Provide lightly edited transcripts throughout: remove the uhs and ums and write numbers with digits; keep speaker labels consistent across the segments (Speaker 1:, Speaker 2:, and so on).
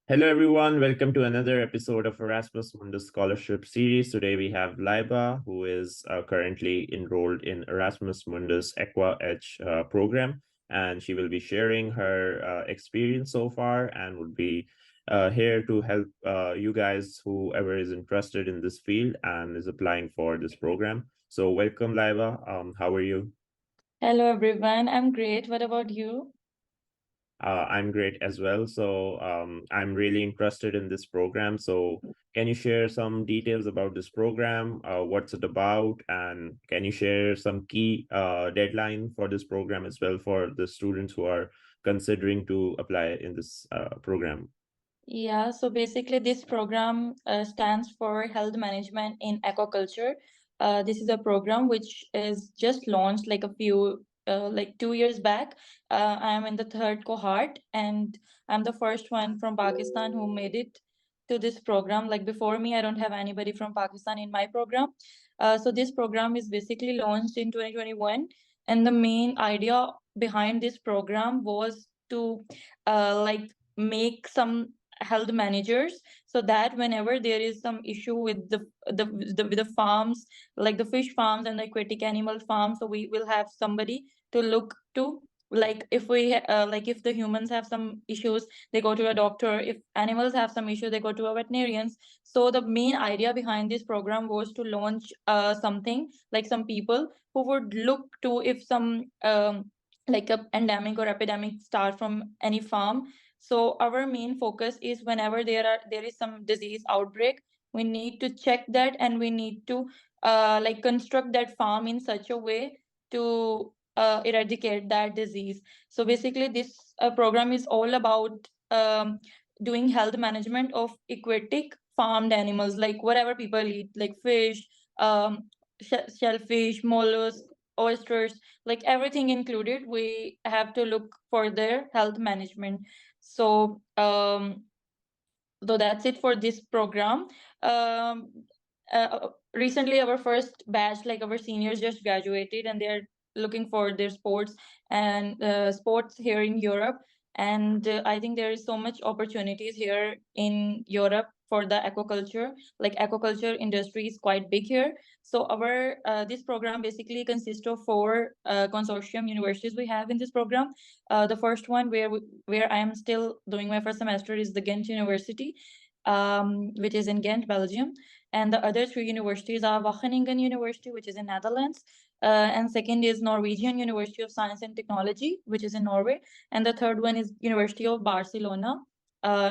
Speaker 1: Hello, everyone. Welcome to another episode of Erasmus Mundus Scholarship Series. Today we have Laiba, who is currently enrolled in Erasmus Mundus Aqua H program, and she will be sharing her experience so far and would be here to help you guys, whoever is interested in this field and is applying for this program. So, welcome, Laiba. How are you?
Speaker 2: Hello everyone, I'm great. What about you?
Speaker 1: I'm great as well. So I'm really interested in this program. So can you share some details about this program? What's it about? And can you share some key deadline for this program as well for the students who are considering to apply in this program?
Speaker 2: Yeah, so basically, this program stands for Health Management in Aquaculture. This is a program which is just launched like 2 years back. I am in the third cohort, and I'm the first one from Pakistan who made it to this program. Like before me, I don't have anybody from Pakistan in my program. So this program is basically launched in 2021, and the main idea behind this program was to like make some health managers so that whenever there is some issue with with the farms, like the fish farms and the aquatic animal farms, so we will have somebody to look to. Like if like if the humans have some issues, they go to a doctor. If animals have some issue, they go to a veterinarians. So the main idea behind this program was to launch something like some people who would look to if some like a endemic or epidemic start from any farm. So our main focus is whenever there is some disease outbreak, we need to check that, and we need to like construct that farm in such a way to eradicate that disease. So basically, this program is all about doing health management of aquatic farmed animals, like whatever people eat, like fish, shellfish, mollusks, oysters, like everything included. We have to look for their health management. So so that's it for this program. Recently our first batch, like our seniors, just graduated, and they're looking for their sports and sports here in Europe. And I think there is so much opportunities here in Europe for the aquaculture. Like aquaculture industry is quite big here. So our this program basically consists of four consortium universities we have in this program. The first one, where I am still doing my first semester, is the Ghent University, which is in Ghent, Belgium. And the other three universities are Wageningen University, which is in Netherlands, and second is Norwegian University of Science and Technology, which is in Norway, and the third one is University of Barcelona,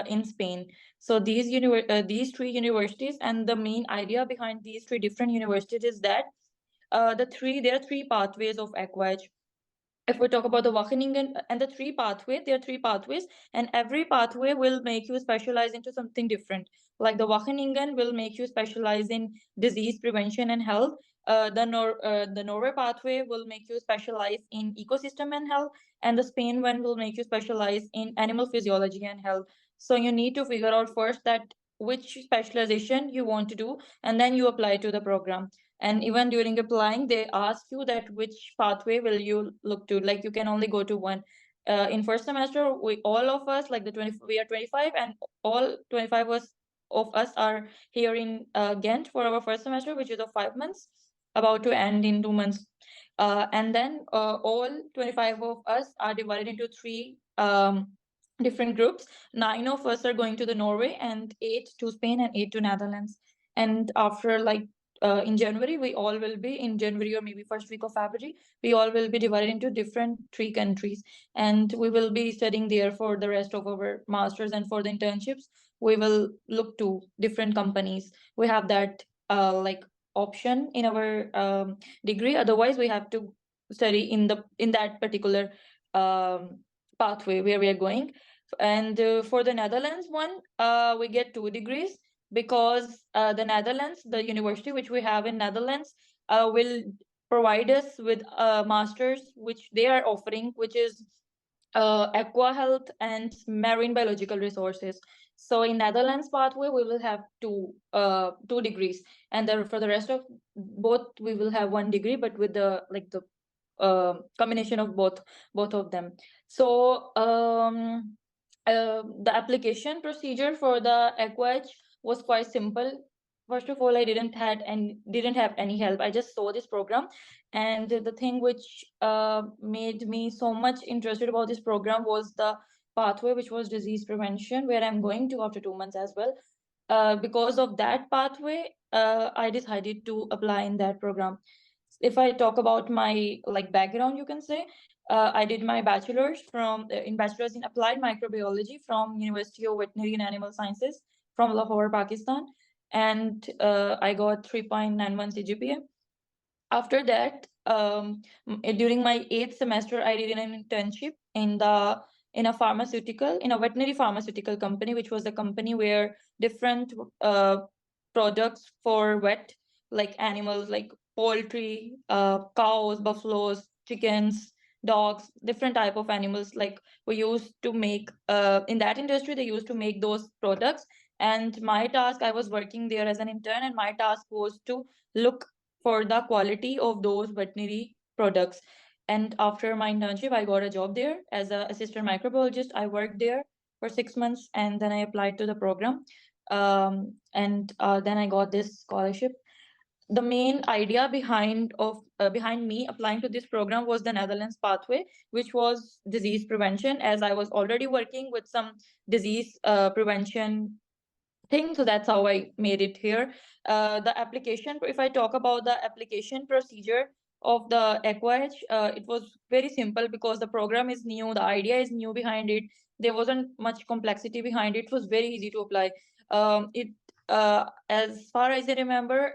Speaker 2: in Spain. So these three universities, and the main idea behind these three different universities is that there are three pathways of Aqua. If we talk about the Wageningen and the there are three pathways, and every pathway will make you specialize into something different. Like the Wageningen will make you specialize in disease prevention and health. The Norway pathway will make you specialize in ecosystem and health, and the Spain one will make you specialize in animal physiology and health. So you need to figure out first that which specialization you want to do, and then you apply to the program. And even during applying, they ask you that which pathway will you look to. Like you can only go to one. In first semester, we all of us, like we are 25, and all 25 of us are here in Ghent for our first semester, which is of 5 months, about to end in 2 months. And then all 25 of us are divided into three different groups. 9 of us are going to the Norway, and 8 to Spain, and 8 to Netherlands. And after like in January, we all will be in January, or maybe first week of February, we all will be divided into different three countries, and we will be studying there for the rest of our masters. And for the internships, we will look to different companies. We have that like option in our degree. Otherwise, we have to study in that particular pathway where we are going. And for the Netherlands one, we get 2 degrees, because the Netherlands, the university which we have in Netherlands, will provide us with masters which they are offering, which is aqua health and marine biological resources. So in Netherlands pathway, we will have 2 degrees, and then for the rest of both, we will have 1 degree, but with the combination of both of them. So The application procedure for the Aqua H was quite simple. First of all, I didn't have any help. I just saw this program, and the thing which made me so much interested about this program was the pathway, which was disease prevention, where I'm going to after 2 months as well. Because of that pathway, I decided to apply in that program. If I talk about my like background, you can say I did my bachelor's in bachelor's in applied microbiology from University of Veterinary and Animal Sciences from Lahore, Pakistan, and I got 3.91 CGPA. After that, during my eighth semester, I did an internship in a veterinary pharmaceutical company, which was a company where different products for vet, like animals, like poultry, cows, buffaloes, chickens, dogs, different type of animals, like we used to make in that industry. They used to make those products, and my task, I was working there as an intern, and my task was to look for the quality of those veterinary products. And after my internship, I got a job there as an assistant microbiologist. I worked there for 6 months, and then I applied to the program. And then I got this scholarship. The main idea behind me applying to this program was the Netherlands pathway, which was disease prevention, as I was already working with some disease prevention thing. So that's how I made it here. The application, if I talk about the application procedure of the Aqua H, it was very simple because the program is new, the idea is new behind it. There wasn't much complexity behind it. It was very easy to apply. It As far as I remember,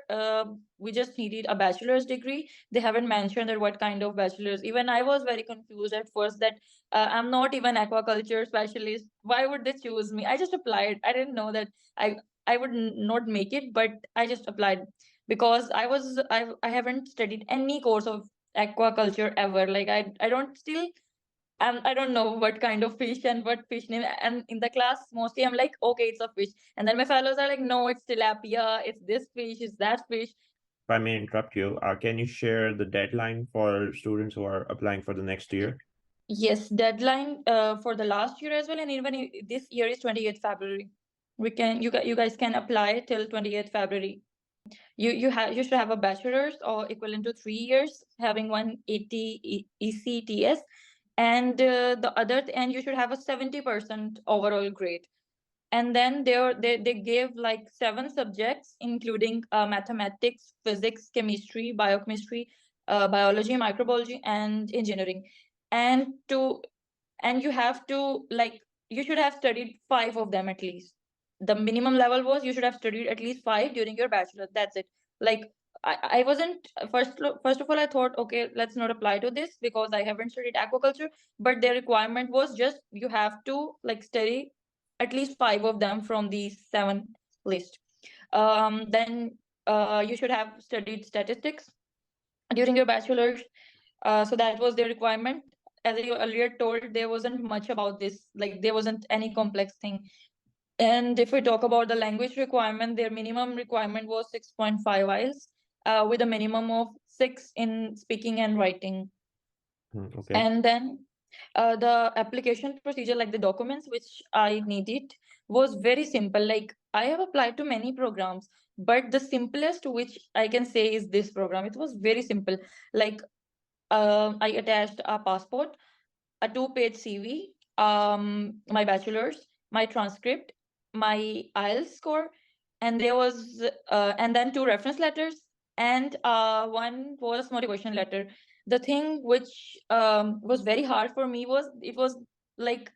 Speaker 2: we just needed a bachelor's degree. They haven't mentioned that what kind of bachelor's. Even I was very confused at first that I'm not even aquaculture specialist. Why would they choose me? I just applied. I didn't know that I I would not make it, but I just applied because I haven't studied any course of aquaculture ever. Like I don't still I don't know what kind of fish and what fish name. And in the class, mostly I'm like, okay, it's a fish. And then my fellows are like, no, it's tilapia. It's this fish. It's that fish.
Speaker 1: If I may interrupt you, can you share the deadline for students who are applying for the next year?
Speaker 2: Yes, deadline for the last year as well, and even this year is 28th February. You guys can apply till 28th February. You should have a bachelor's or equivalent to 3 years, having 180 ECTS, and and you should have a 70% overall grade. And then they gave like 7 subjects, including mathematics, physics, chemistry, biochemistry, biology, microbiology, and engineering. And to and you have to like you should have studied 5 of them at least. The minimum level was you should have studied at least 5 during your bachelor. That's it. Like I wasn't first of all I thought, okay, let's not apply to this because I haven't studied aquaculture. But the requirement was just you have to like study at least 5 of them from these 7 list. Then you should have studied statistics during your bachelor's. So that was the requirement. As I earlier told, there wasn't much about this. Like there wasn't any complex thing. And if we talk about the language requirement, their minimum requirement was 6.5 IELTS, with a minimum of 6 in speaking and writing.
Speaker 1: Okay.
Speaker 2: And then the application procedure, like the documents which I needed, was very simple. Like I have applied to many programs, but the simplest which I can say is this program. It was very simple. Like I attached a passport, a 2-page CV, my bachelor's, my transcript, my IELTS score, and and then 2 reference letters, and one was motivation letter. The thing which was very hard for me was it was like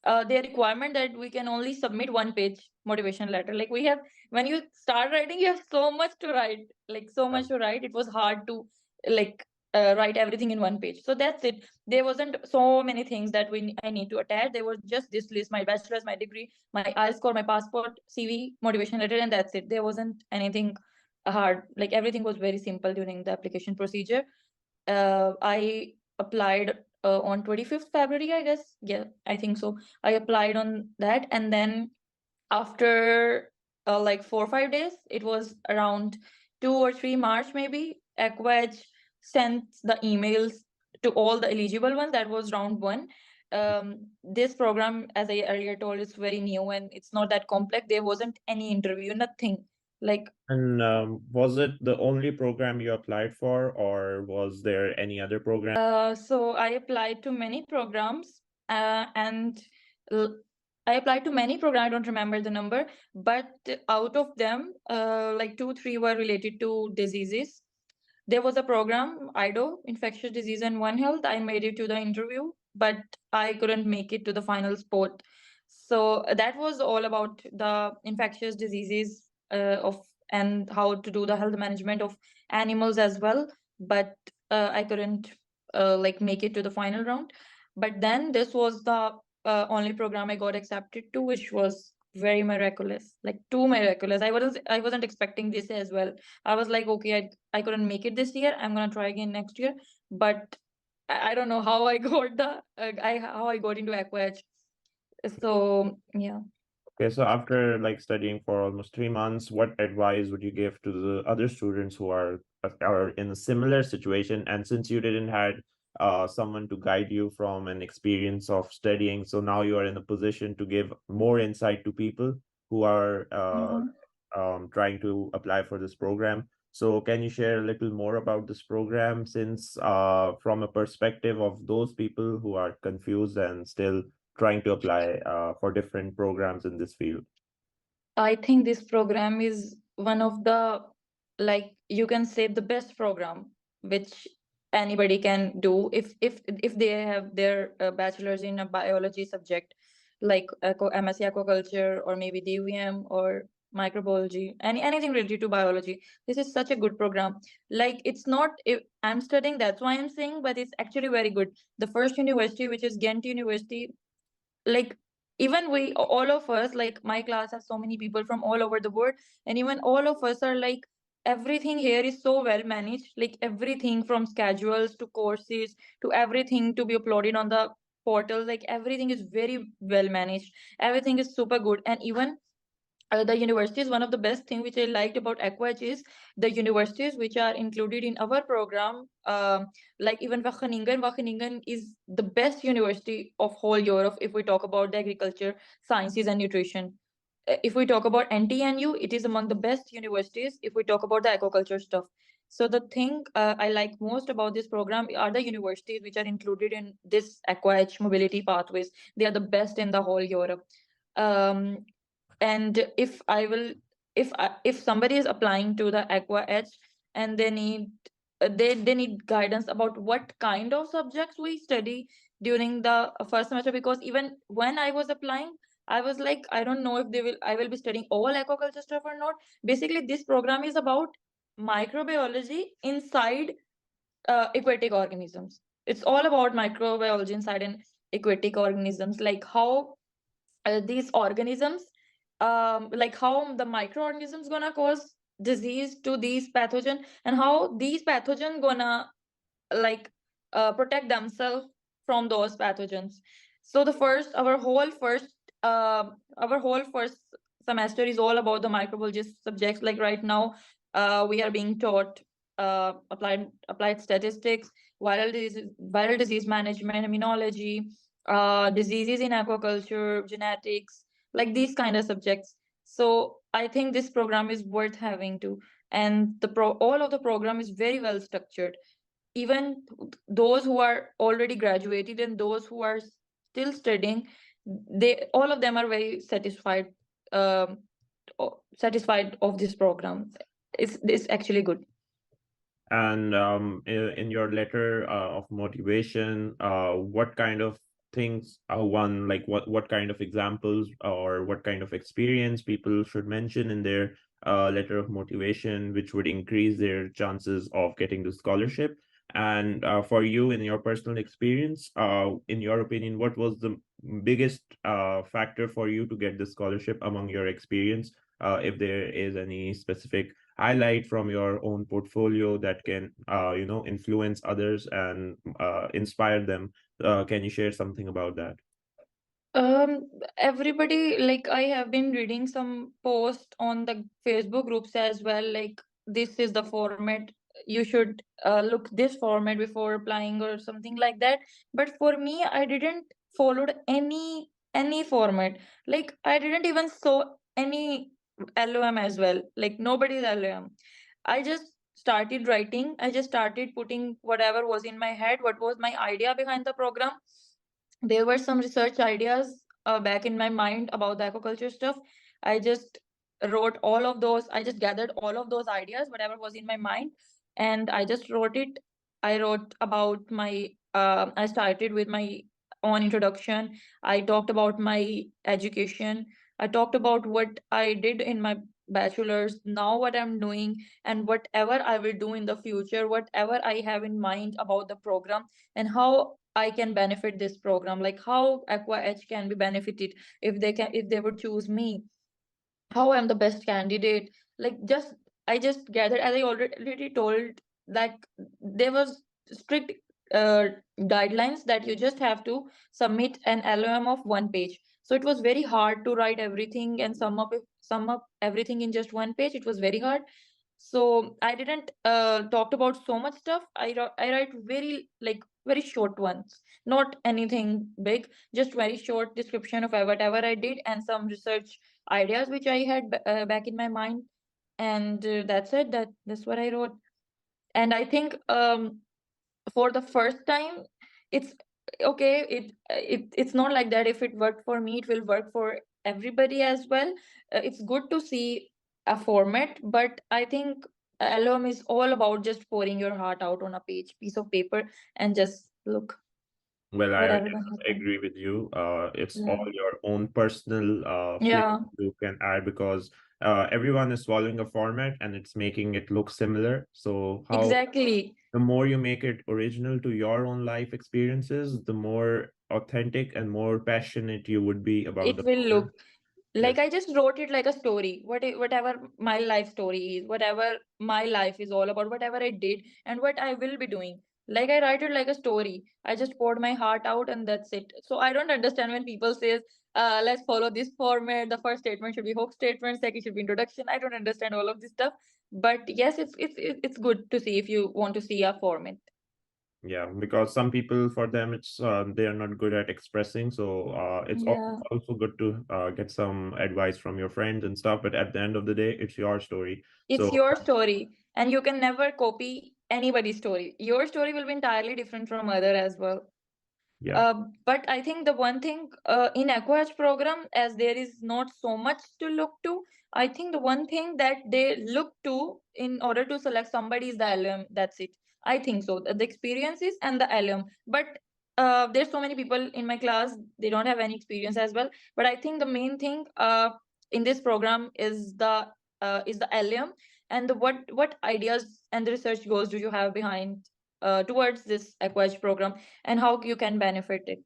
Speaker 2: their requirement that we can only submit 1 page motivation letter. Like we have, when you start writing, you have so much to write, like so much to write. It was hard to like write everything in 1 page. So that's it. There wasn't so many things that I need to attach. There was just this list: my bachelor's, my degree, my IELTS score, my passport, CV, motivation letter, and that's it. There wasn't anything hard. Like everything was very simple during the application procedure. I applied on 25th February, I guess. Yeah, I think so. I applied on that, and then after like 4 or 5 days, it was around 2 or 3 March maybe. Aqua H sent the emails to all the eligible ones. That was round 1. This program, as I earlier told, is very new and it's not that complex. There wasn't any interview, nothing. Like,
Speaker 1: And was it the only program you applied for, or was there any other program?
Speaker 2: so I applied to many programs, and l- I applied to many programs. I don't remember the number, but out of them, like two, three were related to diseases. There was a program, IDO, Infectious Disease and One Health. I made it to the interview, but I couldn't make it to the final spot. So that was all about the infectious diseases of and how to do the health management of animals as well. But I couldn't like make it to the final round. But then this was the only program I got accepted to, which was very miraculous, like too miraculous. I wasn't expecting this as well. I was like, okay, I couldn't make it this year. I'm gonna try again next year. But I don't know how I got the I how I got into Aqua H. So yeah.
Speaker 1: Okay, so after like studying for almost 3 months, what advice would you give to the other students who are in a similar situation? And since you didn't had someone to guide you from an experience of studying, so now you are in a position to give more insight to people who are
Speaker 2: Mhm.
Speaker 1: trying to apply for this program. So can you share a little more about this program, since from a perspective of those people who are confused and still trying to apply for different programs in this field?
Speaker 2: I think this program is one of the, like, you can say, the best program which anybody can do if they have their bachelor's in a biology subject, like MSc aquaculture or maybe DVM or microbiology, anything related to biology. This is such a good program. Like, it's not, if I'm studying, that's why I'm saying, but it's actually very good. The first university, which is Ghent University, like, even we, all of us, like my class has so many people from all over the world, and even all of us are like, everything here is so well managed, like everything from schedules to courses to everything to be uploaded on the portal, like everything is very well managed, everything is super good. And even the universities, one of the best thing which I liked about Aquach is the universities which are included in our program. Like even Wageningen is the best university of whole Europe if we talk about the agriculture, sciences, and nutrition. If we talk about NTNU, it is among the best universities if we talk about the aquaculture stuff. So the thing I like most about this program are the universities which are included in this Aquach mobility pathways. They are the best in the whole Europe. Um, and if somebody is applying to the Aqua H and they need they need guidance about what kind of subjects we study during the first semester, because even when I was applying, I was like, I don't know if I will be studying all aquaculture stuff or not. Basically, this program is about microbiology inside aquatic organisms. It's all about microbiology inside an aquatic organisms, like how these organisms, like how the microorganisms gonna cause disease to these pathogen, and how these pathogen gonna, like, protect themselves from those pathogens. So the first our whole first semester is all about the microbiology subjects. Like right now, we are being taught applied statistics, viral disease management, immunology, diseases in aquaculture, genetics, like these kind of subjects. So I think this program is worth having to, and all of the program is very well structured. Even those who are already graduated and those who are still studying, they all of them are very satisfied, um, satisfied of this program. It's actually good.
Speaker 1: And in your letter of motivation, what kind of things one like what kind of examples or what kind of experience people should mention in their letter of motivation, which would increase their chances of getting the scholarship? And for you, in your personal experience, in your opinion, what was the biggest factor for you to get the scholarship among your experience? If there is any specific highlight from your own portfolio that can influence others and inspire them, can you share something about that?
Speaker 2: Everybody, like, I have been reading some post on the Facebook groups as well, like, this is the format, you should look this format before applying or something like that. But for me, I didn't followed any format. Like I didn't even saw any LOM as well. Like nobody's LOM. I just started writing. I just started putting whatever was in my head, what was my idea behind the program. There were some research ideas back in my mind about the aquaculture stuff. I just wrote all of those. I just gathered all of those ideas, whatever was in my mind, and I just wrote it. I wrote about my I started with my own introduction. I talked about my education. I talked about what I did in my bachelor's, now what I'm doing, and whatever I will do in the future, whatever I have in mind about the program, and how I can benefit this program, like how Aqua H can be benefited if they would choose me, how I'm the best candidate. Like just I just gathered, as I already told, like there was strict uh, guidelines that you just have to submit an LOM of 1 page. So it was very hard to write everything and sum up everything in just 1 page. It was very hard. So I didn't talked about so much stuff. I write very like very short ones, not anything big, just very short description of whatever I did and some research ideas which I had back in my mind, and that's it. That's what I wrote. And I think for the first time, it's okay. It's not like that. If it worked for me, it will work for everybody as well. It's good to see a format, but I think LOM is all about just pouring your heart out on a piece of paper, and just look
Speaker 1: Well, I
Speaker 2: whatever gonna happen.
Speaker 1: agree with you. It's all
Speaker 2: Yeah.
Speaker 1: your own personal flavor
Speaker 2: Yeah.
Speaker 1: you can add because everyone is following a format and it's making it look similar. So how
Speaker 2: Exactly.
Speaker 1: the more you make it original to your own life experiences, the more authentic and more passionate you would be about
Speaker 2: It
Speaker 1: the
Speaker 2: will
Speaker 1: program.
Speaker 2: look like
Speaker 1: Yes,
Speaker 2: I just wrote it like a story. Whatever my life story is, whatever my life is all about, whatever I did and what I will be doing, like I write it like a story. I just poured my heart out, and that's it. So I don't understand when people says let's follow this format. The first statement should be hook statement, second should be introduction. I don't understand all of this stuff, but yes, it's good to see if you want to see a format.
Speaker 1: yeah, because some people for them it's they are not good at expressing. So
Speaker 2: Yeah.
Speaker 1: also good to get some advice from your friends and stuff. But at the end of the day, it's your story.
Speaker 2: It's
Speaker 1: So
Speaker 2: your story, and you can never copy anybody's story. Your story will be entirely different from other as well.
Speaker 1: yeah,
Speaker 2: But I think the one thing in Aqua H program, as there is not so much to look to, I think the one thing that they look to in order to select somebody is the alum. That's it. I think so. The experiences and the alum. But there's so many people in my class, they don't have any experience as well. But I think the main thing in this program is the alum, and the what ideas and the research goals do you have behind towards this Aqua H program, and how you can benefit it.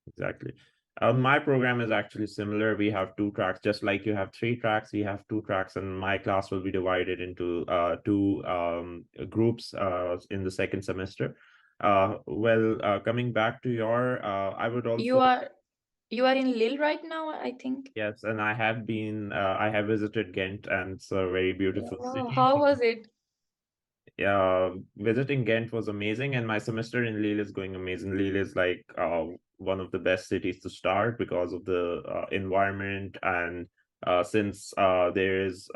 Speaker 1: exactly. My program is actually similar. We have two tracks, just like you have three tracks. We have two tracks, and my class will be divided into two groups in the second semester. Coming back to your, I would
Speaker 2: You
Speaker 1: also
Speaker 2: are you are in Lille right now, I think.
Speaker 1: yes, and I have visited Ghent, and it's a very
Speaker 2: Yeah.
Speaker 1: beautiful
Speaker 2: Wow,
Speaker 1: city.
Speaker 2: how was it?
Speaker 1: Visiting Ghent was amazing, and my semester in Lille is going amazing. Lille is like one of the best cities to start because of the environment, and since there is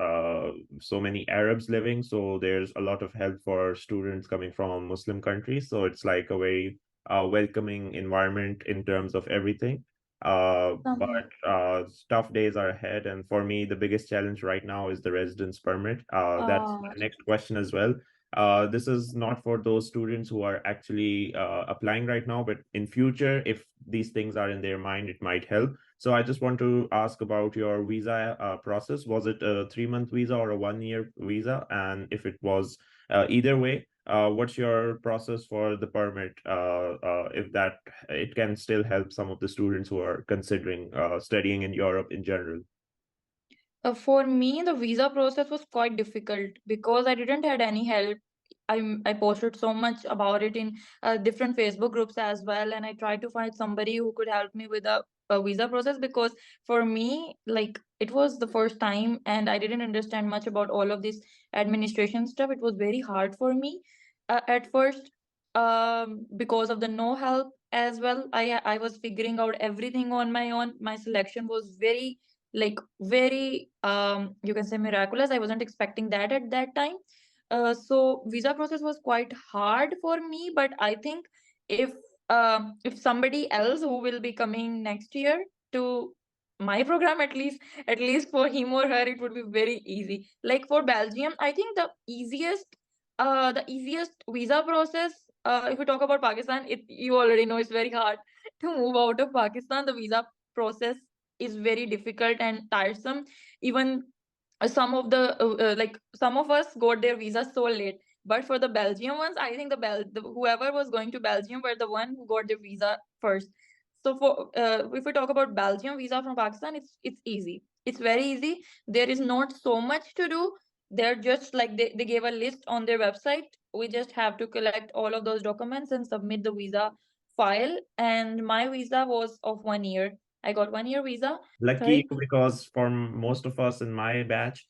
Speaker 1: so many Arabs living, so there's a lot of help for students coming from Muslim countries. So it's like a very welcoming environment in terms of everything. But
Speaker 2: Um,
Speaker 1: tough days are ahead, and for me, the biggest challenge right now is the residence permit. That's
Speaker 2: uh,
Speaker 1: my next question as well. This is not for those students who are actually applying right now, but in future, if these things are in their mind, it might help. So I just want to ask about your visa process. Was it a 3 month visa or a 1 year visa? And if it was either way, what's your process for the permit? If that it can still help some of the students who are considering studying in Europe in general.
Speaker 2: for me, the visa process was quite difficult because I didn't had any help. I posted so much about it in different Facebook groups as well, and I tried to find somebody who could help me with a visa process, because for me, like it was the first time, and I didn't understand much about all of this administration stuff. It was very hard for me at first, because of the no help. as well. I was figuring out everything on my own. My selection was very, like, very, you can say, miraculous. I wasn't expecting that at that time. So visa process was quite hard for me, but I think if if somebody else who will be coming next year to my program, at least for him or her, it would be very easy. Like for Belgium, I think the easiest visa process, if we talk about Pakistan, you already know it's very hard to move out of Pakistan. The visa process is very difficult and tiresome. Even some of us got their visa so late. But for the Belgium ones, I think whoever was going to Belgium were the one who got their visa first. So for if we talk about Belgium visa from Pakistan, it's easy. It's very easy. There is not so much to do. They're just like, they gave a list on their website. We just have to collect all of those documents and submit the visa file. And my visa was of 1 year. I got 1 year visa.
Speaker 1: Lucky
Speaker 2: Sorry.
Speaker 1: you, because for most of us in my batch,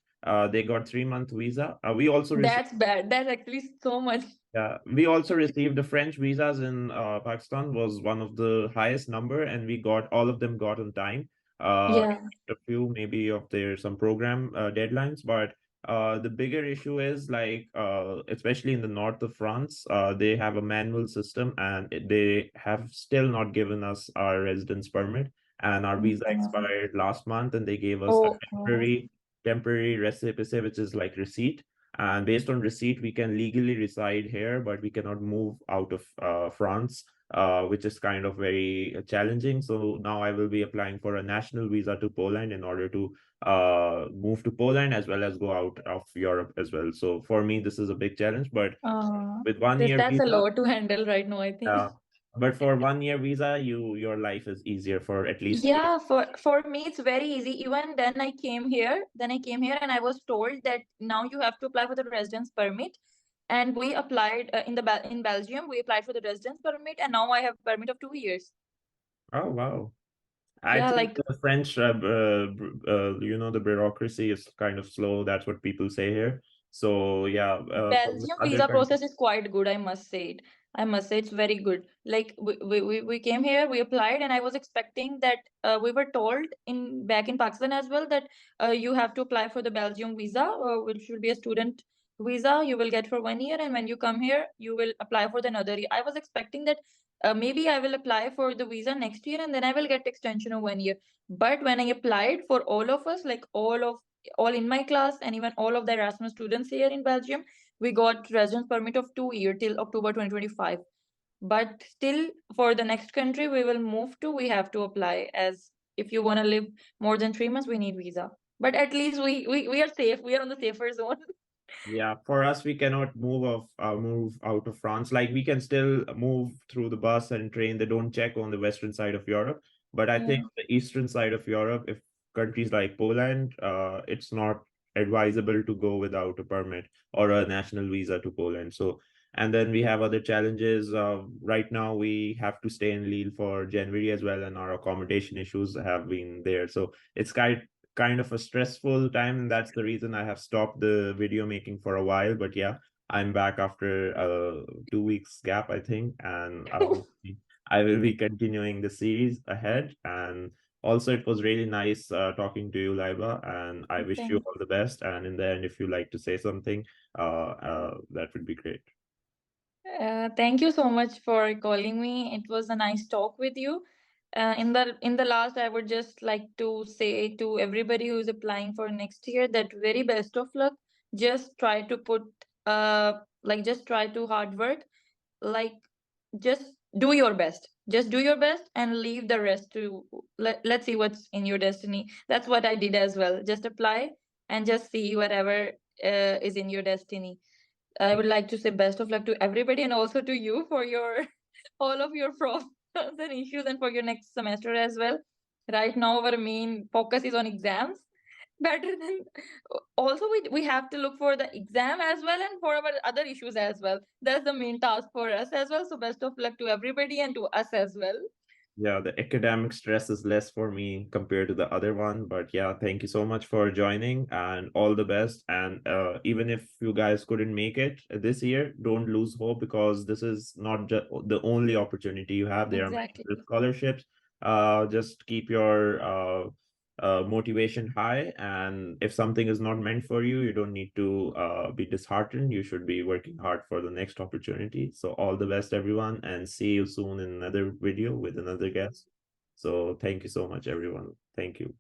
Speaker 1: they got 3-month visa. We also received
Speaker 2: That's bad. That's actually so much.
Speaker 1: Yeah, we also received the French visas in Pakistan was one of the highest number, and we got all of them got on time.
Speaker 2: Yeah.
Speaker 1: A few maybe of their some program deadlines, but the bigger issue is like especially in the north of France, they have a manual system, and they have still not given us our residence permit, and our visa
Speaker 2: Okay.
Speaker 1: expired last month, and they gave us a
Speaker 2: Okay.
Speaker 1: temporary recipe, which is like receipt, and based on receipt we can legally reside here, but we cannot move out of France, which is kind of very challenging. So now I will be applying for a national visa to Poland in order to move to Poland as well as go out of Europe as well. So for me this is a big challenge, but
Speaker 2: Uh,
Speaker 1: with one
Speaker 2: this
Speaker 1: year
Speaker 2: that's a
Speaker 1: visa,
Speaker 2: lot to handle right now, I think.
Speaker 1: uh, but for 1 year visa, your life is easier for at least
Speaker 2: Yeah, for me it's very easy. Even then I came here and I was told that now you have to apply for the residence permit. And we applied in Belgium. We applied for the residence permit, and now I have permit of 2 years.
Speaker 1: Oh wow. I
Speaker 2: Yeah,
Speaker 1: think
Speaker 2: like
Speaker 1: the French, the bureaucracy is kind of slow. That's what people say here. So yeah, from
Speaker 2: Belgium
Speaker 1: other
Speaker 2: visa
Speaker 1: countries.
Speaker 2: process is quite good, I must say it. I must say it's very good. Like we came here, we applied, and I was expecting that we were told in back in Pakistan as well that you have to apply for the Belgium visa, which will be a student visa. You will get for 1 year, and when you come here, you will apply for the another year. I was expecting that maybe I will apply for the visa next year, and then I will get extension of 1 year. But when I applied for all of us, like all in my class and even all of the Erasmus students here in Belgium, we got residence permit of 2 year till October 2025. But still, for the next country we will move to, we have to apply, as if you want to live more than 3 months, we need visa. But at least we are safe. We are on the safer zone.
Speaker 1: Yeah, for us, we cannot move out of France. Like we can still move through the bus and train. They don't check on the western side of Europe, but I think
Speaker 2: Yeah.
Speaker 1: the eastern side of Europe, if countries like Poland, it's not advisable to go without a permit or a national visa to Poland. So, and then we have other challenges. Right now, we have to stay in Lille for January as well, and our accommodation issues have been there. So it's kind of a stressful time, and that's the reason I have stopped the video making for a while. But yeah, I'm back after a 2 weeks gap, I think, and I will be continuing the series ahead. And also, it was really nice talking to you, Laiba, and I wish you
Speaker 2: Thank
Speaker 1: all the best. And in the end, if you like to say something, that would be great.
Speaker 2: Thank you so much for calling me. It was a nice talk with you. In the last, I would just like to say to everybody who is applying for next year that very best of luck. Just try to put just try to hard work. Like, just do your best. Just do your best and leave the rest to let's see what's in your destiny. That's what I did as well. Just apply and just see whatever is in your destiny. I would like to say best of luck to everybody and also to you for your all of your problems and issues, and for your next semester as well. Right now, our main focus is on exams. Better than also we have to look for the exam as well and for our other issues as well. That's the main task for us as well. So best of luck to everybody and to us as well.
Speaker 1: Yeah, the academic stress is less for me compared to the other one. But yeah, thank you so much for joining and all the best. And even if you guys couldn't make it this year, don't lose hope because this is not just the only opportunity you have. There are many
Speaker 2: Exactly.
Speaker 1: other scholarships. Just keep your motivation high. And if something is not meant for you, you don't need to be disheartened. You should be working hard for the next opportunity. So all the best, everyone, and see you soon in another video with another guest. So thank you so much, everyone. Thank you.